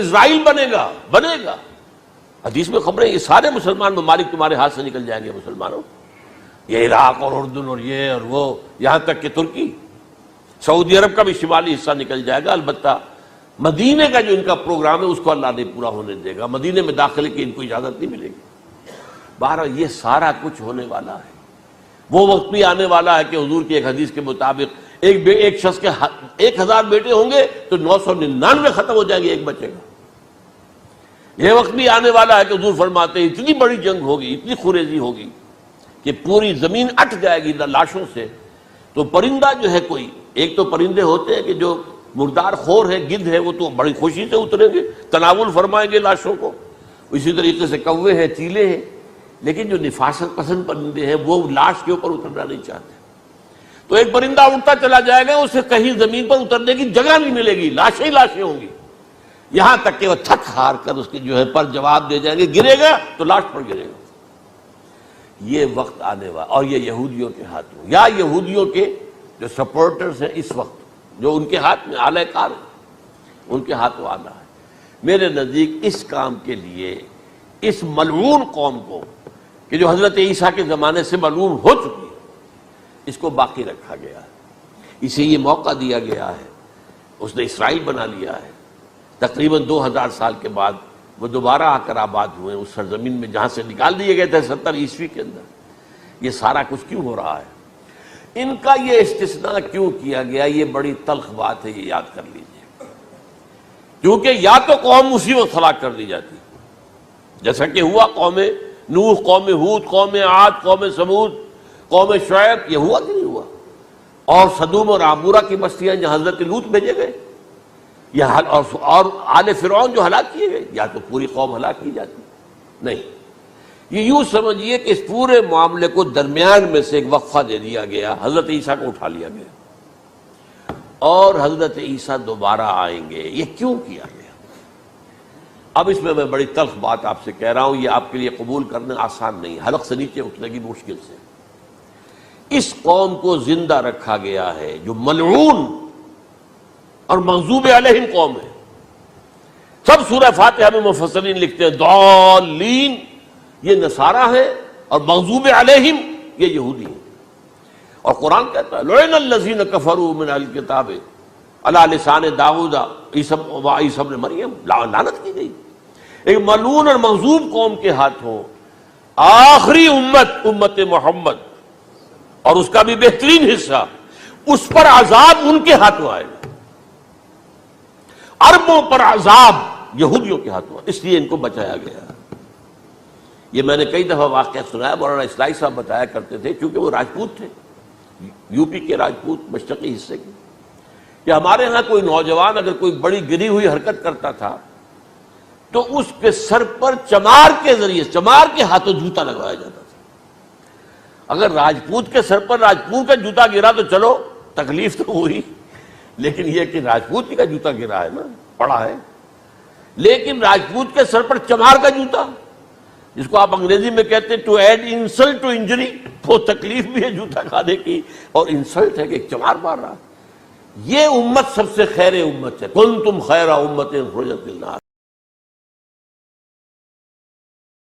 اسرائیل بنے گا حدیث میں خبریں، یہ سارے مسلمان ممالک تمہارے ہاتھ سے نکل جائیں گے مسلمانوں، یہ عراق اور اردن اور یہ اور وہ، یہاں تک کہ ترکی، سعودی عرب کا بھی شمالی حصہ نکل جائے گا۔ البتہ مدینے کا جو ان کا پروگرام ہے اس کو اللہ نہیں پورا ہونے دے گا، مدینے میں داخلے کی ان کو اجازت نہیں ملے گی۔ بہرحال یہ سارا کچھ ہونے والا ہے۔ وہ وقت بھی آنے والا ہے کہ حضور کی ایک حدیث کے مطابق ایک شخص کے 1000 بیٹے ہوں گے تو 999 ختم ہو جائیں گے، ایک بچے گا۔ یہ وقت بھی آنے والا ہے کہ حضور فرماتے ہیں اتنی بڑی جنگ ہوگی، اتنی خوریزی ہوگی کہ پوری زمین اٹ جائے گی لاشوں سے۔ تو پرندہ جو ہے کوئی، ایک تو پرندے ہوتے ہیں کہ جو مردار خور ہے، گدھ ہے، وہ تو بڑی خوشی سے اتریں گے، تناول فرمائیں گے لاشوں کو۔ اسی طریقے سے کوے ہیں، چیلے ہیں، لیکن جو نفاست پسند پرندے ہیں وہ لاش کے اوپر اترنا نہیں چاہتے۔ تو ایک پرندہ اڑتا چلا جائے گا، اسے کہیں زمین پر اترنے کی جگہ نہیں ملے گی، لاشیں ہی لاشیں ہوں گی، یہاں تک کہ وہ تھک ہار کر اس کے جو ہے پر جواب دے جائیں گے، گرے گا تو لاش پر گرے گا۔ یہ وقت آنے والا، اور یہ یہودیوں کے ہاتھوں، یا یہودیوں کے جو سپورٹرز ہیں اس وقت، جو ان کے ہاتھ میں آلہ کار ہیں، ان کے ہاتھوں آنا ہے۔ میرے نزدیک اس کام کے لیے اس ملعون قوم کو، کہ جو حضرت عیسیٰ کے زمانے سے ملعون ہو چکی ہے، اس کو باقی رکھا گیا ہے، اسے یہ موقع دیا گیا ہے۔ اس نے اسرائیل بنا لیا ہے، تقریباً 2000 سال کے بعد وہ دوبارہ آ کر آباد ہوئے اس سرزمین میں جہاں سے نکال دیے گئے تھے 70 عیسوی کے اندر۔ یہ سارا کچھ کیوں ہو رہا ہے؟ ان کا یہ استثناء کیوں کیا گیا؟ یہ بڑی تلخ بات ہے، یہ یاد کر لیجیے، کیونکہ یا تو قوم اسی وقت ہلاک کر دی جاتی، جیسا کہ ہوا قوم نوح، قوم ہود، قوم عاد، قوم ثمود، قوم شعیب، یہ ہوا کہ نہیں ہوا؟ اور سدوم اور عمورہ کی بستیاں جہاں حضرت لوط بھیجے گئے، اور آل فرعون جو ہلاک کیے گئے، یا تو پوری قوم ہلاک کی جاتی؟ نہیں، یہ یوں سمجھیے کہ اس پورے معاملے کو درمیان میں سے ایک وقفہ دے دیا گیا، حضرت عیسیٰ کو اٹھا لیا گیا، اور حضرت عیسیٰ دوبارہ آئیں گے۔ یہ کیوں کیا گیا؟ اب اس میں بڑی تلخ بات آپ سے کہہ رہا ہوں، یہ آپ کے لیے قبول کرنا آسان نہیں، حلق سے نیچے اٹھنے کی مشکل سے۔ اس قوم کو زندہ رکھا گیا ہے جو ملعون اور مغضوب علیہم قوم ہے۔ سب سورہ فاتحہ میں مفسرین لکھتے ہیں ضالین، یہ نصارہ ہیں، اور مغضوب علیہم یہ یہودی ہیں۔ اور قرآن کہتا ہے لعن الذین کفروا من اہل الکتاب علی لسان داؤد وعیسی ابن مریم، لعنت کی گئی ایک ملعون اور مغضوب قوم کے ہاتھوں آخری امت محمد، اور اس کا بھی بہترین حصہ، اس پر عذاب ان کے ہاتھوں آئے گا، عربوں پر عذاب یہودیوں کے ہاتھوں، اس لیے ان کو بچایا گیا۔ یہ میں نے کئی دفعہ واقعہ سنایا، مولانا اصلاحی صاحب بتایا کرتے تھے، کیونکہ وہ راجپوت تھے، یو پی کے راجپوت، مشرقی حصے کے، کہ ہمارے ہاں کوئی نوجوان اگر کوئی بڑی گری ہوئی حرکت کرتا تھا تو اس کے سر پر چمار کے ذریعے، چمار کے ہاتھوں جوتا لگوایا جاتا تھا۔ اگر راجپوت کے سر پر راجپوت کا جوتا گرا تو چلو تکلیف تو ہوئی، لیکن یہ کہ راجپوت کا جوتا گرا ہے نا، پڑا ہے، لیکن راجپوت کے سر پر چمار کا جوتا، جس کو آپ انگریزی میں کہتے ہیں to add insult to injury, وہ تکلیف بھی ہے جوتا کھانے کی، اور انسلٹ ہے کہ ایک چمار مار رہا۔ یہ امت سب سے خیر امت ہے، کنتم خیر امت اخرجت للناس،